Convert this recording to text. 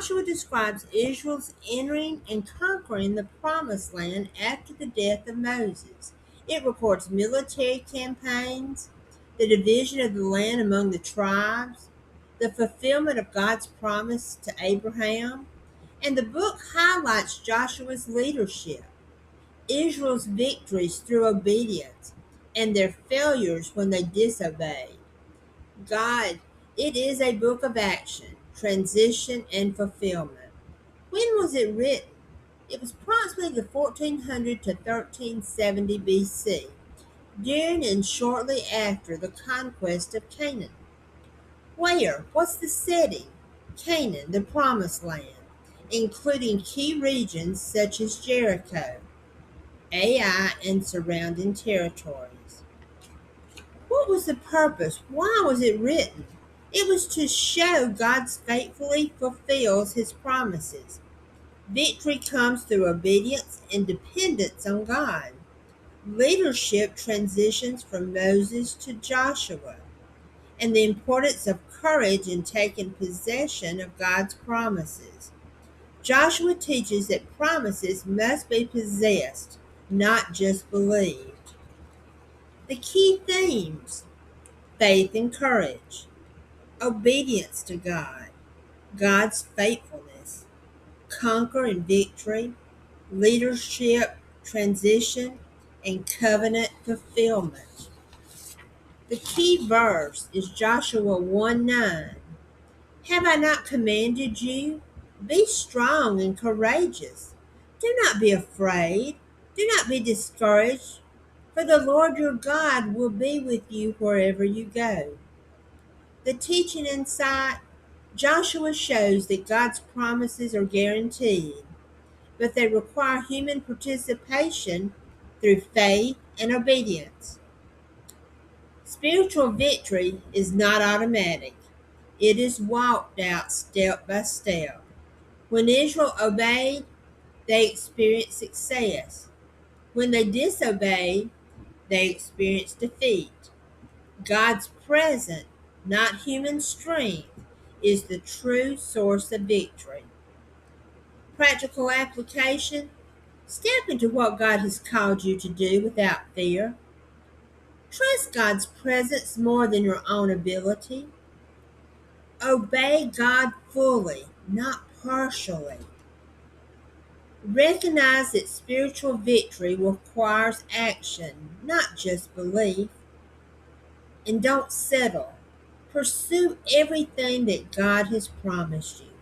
Joshua describes Israel's entering and conquering the Promised Land after the death of Moses. It records military campaigns, the division of the land among the tribes, the fulfillment of God's promise to Abraham, and the book highlights Joshua's leadership, Israel's victories through obedience, and their failures when they disobeyed. God, it is a book of action, transition, and fulfillment. When was it written? It was approximately the 1400 to 1370 BC, during and shortly after the conquest of Canaan. Where? What's the setting? Canaan, the Promised Land, including key regions such as Jericho, Ai, and surrounding territories. What was the purpose? Why was it written? It was to show God faithfully fulfills his promises. Victory comes through obedience and dependence on God. Leadership transitions from Moses to Joshua, and the importance of courage in taking possession of God's promises. Joshua teaches that promises must be possessed, not just believed. The key themes: faith and courage, obedience to God, God's faithfulness, conquer and victory, leadership, transition, and covenant fulfillment. The key verse is Joshua 1:9. Have I not commanded you? Be strong and courageous. Do not be afraid. Do not be discouraged, for the Lord your God will be with you wherever you go. The teaching insight: Joshua shows that God's promises are guaranteed, but they require human participation through faith and obedience. Spiritual victory is not automatic. It is walked out step by step. When Israel obeyed, they experienced success. When they disobeyed, they experienced defeat. God's presence, not human strength, is the true source of victory. Practical application: step into what God has called you to do without fear. Trust God's presence more than your own ability. Obey God fully, not partially. Recognize that spiritual victory requires action, not just belief. And don't settle. Pursue everything that God has promised you.